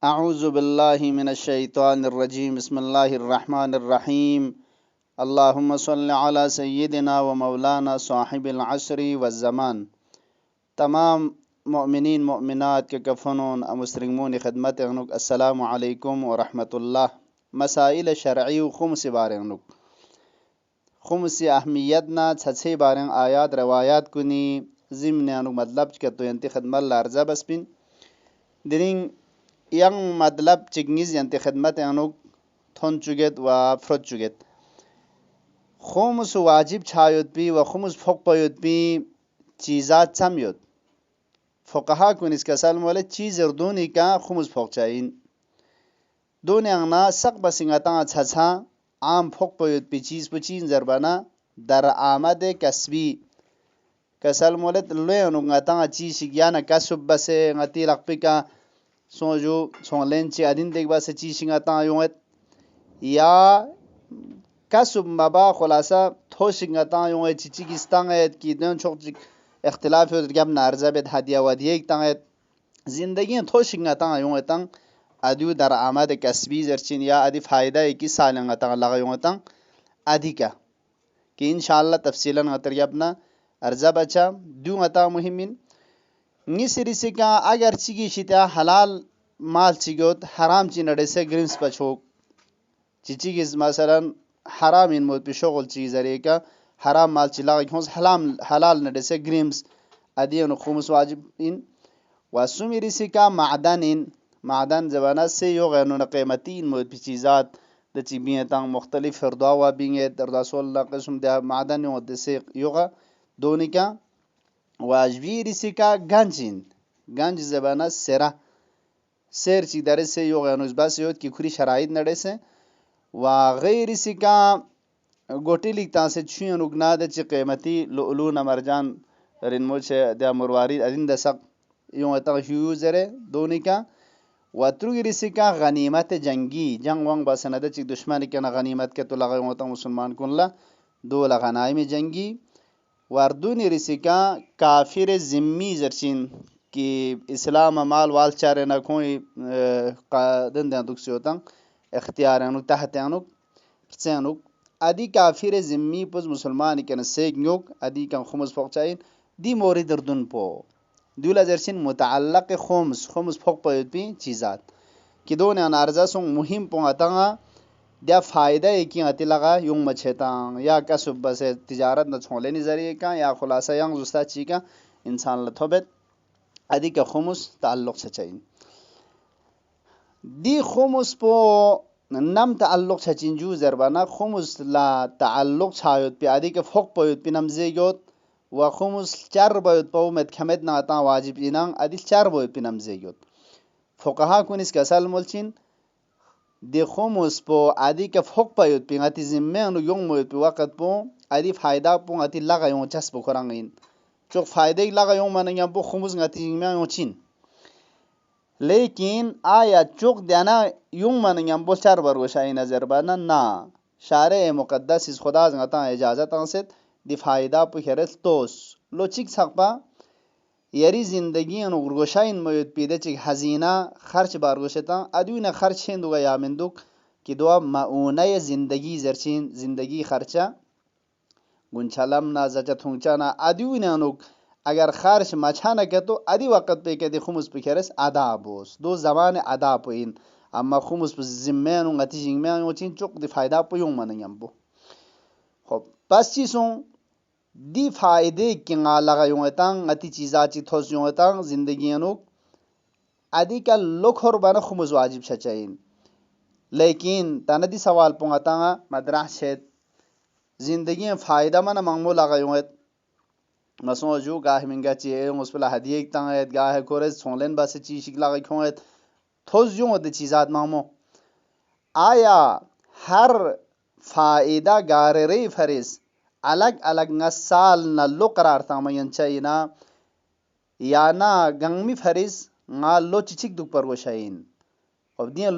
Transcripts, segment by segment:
اعوذ باللہ من الشیطان الرجیم بسم اللہ الرحمن الرحیم اللہم صل علی سیدنا و مولانا صاحب العصر والزمان. تمام مؤمنین مؤمنات کے کفنون مسرمون خدمت اغنک السلام علیکم ورحمۃ اللہ. مسائل شرعی و خمس بارنک خمس اہمیتنا چھچھے بارن آیات روایات کنی ضمن انک مطلب کہ تو انت خدمت لارزہ بس بن درین ین مطلب چگنیز ینت خدمت انک تھون چگت و فرد چگت خمس واجب چھایت پی و خمس فوق پیت پی چیزات سمیت فقہا کنس کسل مولے چیز اردونی کا خمس فوق چاہین دون انگنا سق بسنگتا چھچھا عام فوق پیت پی چیز پچین زربانا در آمد کسبی کسل مولت لوی انگتا چیز گیانا کسب بسے غتی لقپی کا سوجو سون لینچی ادین دیکھ بس چیز شنگتا یوت یا کسب مبا خلاصہ تھو شنگتا یوت چیچی کستانگت کی دن چھوک اختلاف ہوت گم نارزہ بیت ہدیہ ودیہ تانگت زندگی تھو شنگتا یوتن ادیو در آمد کسبی زرچین یا ادی فائدہ کی سالنگتا لگا یوتن ادی کا کہ انشاءاللہ تفصیلا غتر اپنا ارزہ بچا دیو غتا مهمین نسری سکا اگر چیگی شتا حلال مال چیگوت حرام چی نڑسے گرمس پچھوک چیگیز مثلا حرام ان موت پی شغل چیز ریکا حرام مال چی لاغی کھونس حلال نڑسے گرمس ادیون خمس واجب ان واسومی رسکا معدن زبانہ سے یو غینون قیمتی ان موت پی چیزات دا چی بیتان مختلف فرداوا بینگیت در رسول اللہ قسم دا معدن یو دسے یوغا دونی کا واجبی رسکا گنج زبانہ سیر چی در سے یو غینوز بس یوت کی کھری شرائط نڑے سے و غیر رسکا گوٹی لکتا سے چھوئن اگنا دا چی قیمتی لؤلون مرجان رنمو چے دا مرواری ادین دا سق یو اتا ہیوزرے دونی کا و تروگی رسکا غنیمت جنگ وانگ باسنا دا چی دشمنی کنا غنیمت کے تو لگا یو اتا مسلمان کن لا دو لغنائی جنگی واردونی رسکا کافر ذمی زرچین کہ اسلام مال وال چارے نہ کوئی دن دن دکھ سیوتن اختیار انک تحت انک پرچینک ادی کافر ذمی پس مسلمان کن سیک نیوک ادی کن خمس فوق چاہین دی موری دردن پو دولا زرچین متعلق خمس فوق پیت پی چیزات کہ دون ان ارزا سون مهم پونگتاں دیا فائدہ ایکی غتی لگا یوں مچھتاں یا کسب بس تجارت نہ چھولے ذریعے کا یا خلاصہ ینگ زستا چی کا انسان لتھوبت ادی کا خمس تعلق سچائین دی خمس پو نم تعلق سچین جو زربانا خمس لا تعلق چھایت پی ادی کا فوق پیت پی نمزے گیوت و خمس چار بیت پو مت کھمت ناتا واجب اینان ادی چار بیت پی نمزے گیوت فقہا کنس کسل ملچین دی خمس پو ادی کا فوق پیت پی غتی زمین یوم موت پی وقت پو ادی فائدہ پو غتی لگا یوں چسب کرانگین چوک فائدہ لگا یوں من یم پو خمس غتی زمین یوں چین لیکن آیا چوک دینا یوں من یم پو چار برگوشائی نظر بانا نا شارع مقدس اس خدا زنگتا اجازت انست دی فائدہ پو خیرت توس لو چک سقپا یری زندگی انو گرگوشاین موت پیده چک حزینہ خرچ بارگوشتا ادوین خرچ ہندوگا یا مندوک کی دوا معونه زندگی زرچین زندگی خرچا گنچلم نا زچا تھونچانا ادوین انوک اگر خرچ مچھانا که تو ادی وقت پی که دی خمس پی کرس ادا بوس دو زمان ادا پو این اما خمس پی زمین و غتی جنگمین و چین چوک دی فائدہ پو یون منیم بو خب پس چیسون دی فائدے کی لگا یونتان غتی چیزات چی تھوس یونتان زندگی انوک ادی کا لکھر بنا خمس واجب شچائین لیکن تانا دی سوال پونگتاں مدرح شید زندگی فائدہ منا منگمو لگا یونت مسو جو گاہ منگا چیئے اس پلا ہدیہ ایک تانگیت گاہ کورز سونلین باسی چیز شک لگا کھونگیت تھوس یون دی چیزات منگمو آیا ہر فائدہ گارری فریس الگ الگ نسال نہ لو قرار تامین چاینا یا نا گنگمی فریز نا لو چچک دک پر وشاین اور دین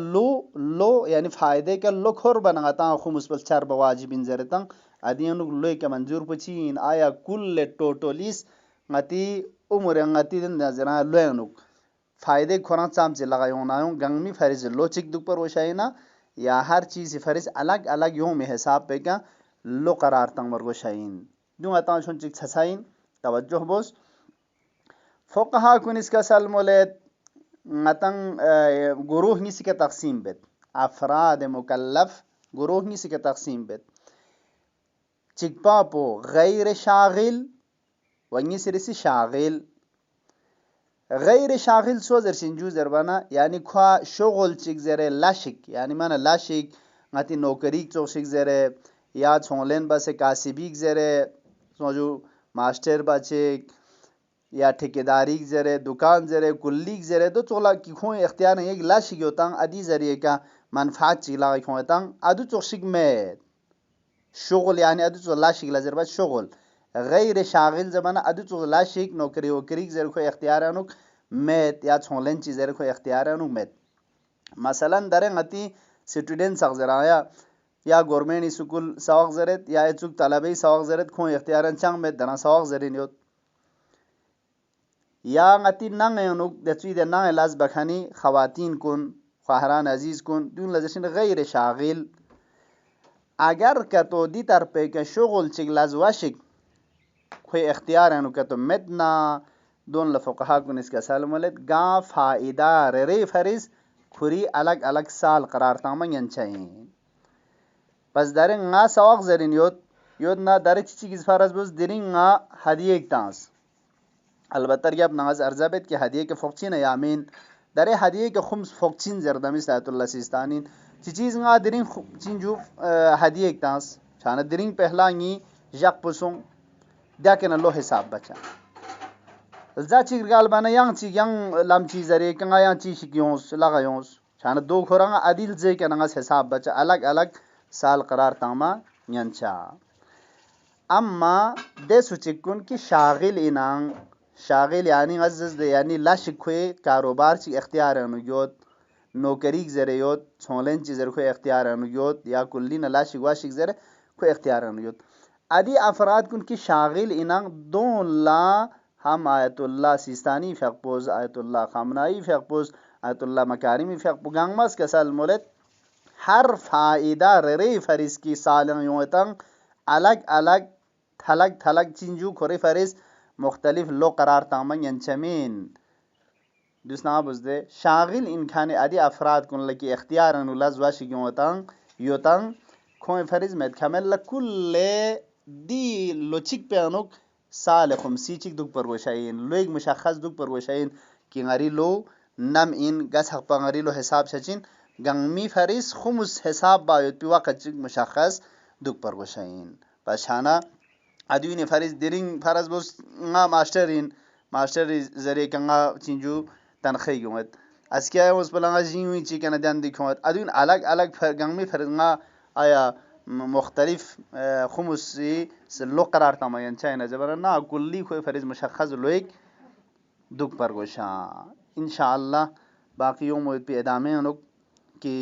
لو یعنی فائدے کا لو کھور بناتا خمس پل چار بواجب انزرتا ادین لو کا منظور پچین آیا کل ٹوٹولیس غتی عمر غتی دن نظران لوینک فایده کوران چام چی لغایونایون گنگمی فریز لو چیک دوک پر وشاینا یا هر چیزی فریز الگ الگ یوم حساب بگا لو قرار تنگ مرگوشاین دون اتان شون چیک تساین توجه بوس فقها کنیس کا سلمولت متن گروه نیسی که تقسیم بد افراد مکلف گروه نیسی که تقسیم بد چیک پاپو غیر شاغل و نیسی رسی شاغل غیر شاغل سو زر سنجو زربانا یعنی کوا شغل چیک زره لاشک یعنی من لاشک غتی نوکریک چو شک زره یا چونلن بس کاسبیک زره سوجو ماسٹر بچک یا ٹھیکیداری زره دکان زره کلیک زره دو چولا کی خون اختیار نہیں ایک لاشک ہوتاں ادی ذریعے کا منفعت چیلا خون تاں ادو چوشک میں شغل یعنی ادو چو لاشک لزربا شغل غیر شاغل زمانہ ادو چو لاشک نوکری وکریک زره کو اختیارانو میت یا چونلن چیز زره کو اختیارانو میت مثلا درے غتی سٹوڈنٹ سخ زرایا یا گورنمنٹ اسکول سواق زرت یا چوک طلبی سواق زرت خون اختیاران چنگ میت دنا سواق زرین یوت یا غتی نانگ دچوی دے نانگ لاز بخانی خواتین کن خواہران عزیز کن دون لزشن غیر شاغل اگر کتو دی تر پہ کہ شغل چک لاز واشک کوئی اختیار انو کتو مدنا دون لفقہا کن اس کا سالم ولد گا فائدہ ری فریز کھری الگ الگ سال قرار تاما ینچائیں پس دارن nga سواق زرین یود نا داره چی چیز فرض بوز درین nga هدیه ایک تانس البته گپ ناز ارزابت که هدیه که فوقچین یامین داره هدیه که خمس فوقچین زردمی سایت الله سیستانین چی چیز nga درین چین جو هدیه ایک تانس چانه درین پہلا نی جاک پسون داکن الله حساب بچا زا چی گال بنا yang چی yang لام چی زری کنگا yang چی شکیونس لغایونس چانه دو کھورانگا عدیل زی که ناز حساب بچا الگ الگ سال قرار تاما ینچا اما دے سوچکن کی شاغل انان شاغل یعنی عزز دے یعنی لاشک کوئی کاروبار چی اختیار انو یود نوکریک زره یود چونلن چی زره کوئی اختیار انو یود یا کلی نلاشک واشک زره کوئی اختیار انو یود ادی افراد کن کی شاغل انان دون لا ہم آیت اللہ سیستانی فقپوز آیت اللہ خامنائی فقپوز آیت اللہ مکارمی فقپوز گانگماز کسال مولد ہر فائدہ ری فریز کی سالن یوتن الگ الگ تھلگ تھلگ چنجو کھوری فریز مختلف لو قرار تامن ینچمین دوسنا بزدے شاغل انکھانے ادی افراد کن لکی اختیار انو لزواشی یوتن کھوئی فریز مید کھمل لکل دی لوچک پہ انوک سال خمسی چک دک پر وشائین لو ایک مشخص دک پر وشائین کی غری لو نم ان گس حق پا غری لو حساب شچین گنگمی فریز خمس حساب باید پی وقت چک مشخص دک پر وشائین پشانا ادوین فریز درین فرض بوس nga ماسٹر ذریعے کنگا چینجو تنخی گومت اس کیا اس بلنگا جیوی چی کنا دیان دیکھوت ادوین الگ الگ گنگمی فرض nga آیا مختلف خمسی سے لو قرار تامین چاہینا زبرنا نا کلی کوئی فرض مشخص لوگ دک پر گوشا انشاءاللہ باقی یوم پی ادامے انوک کی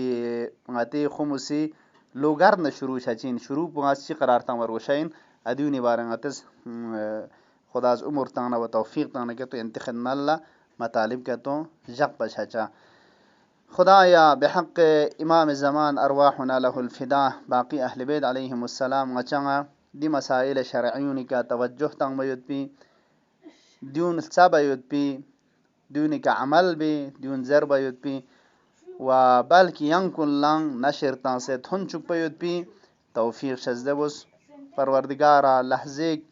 غتی خمسی لوگر نہ شروع شچین شروع پاس چی قرار تام ورگوشین ادیونی بارنگتس خداز عمر تانا و توفیق تانا کہ تو انتخاب اللہ مطالب کہ تو جق بشچا خدایا بحق امام الزمان ارواحنا له الفداء باقی اہل بیت علیہم السلام غچنگا دی مسائل شرعیونی کا توجہ تنگ بیت پی دیون سب بیت پی دیونی کا عمل بھی دیون زر بیت پی و بلکہ ینکن لنگ نشر تان سے تھن چک بیت پی توفیق شزدبس پروردگارا لحظیک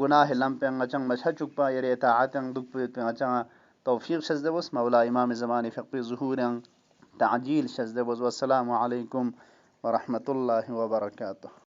گناہ لمپنگ غچنگ مشہ چک پا یری اطاعتنگ دک بیت پی غچنگا توفیق شزدبس مولا امام زمانی فقی ظہورنگ تعجیل شزدبس والسلام علیکم ورحمۃ اللہ وبرکاتہ.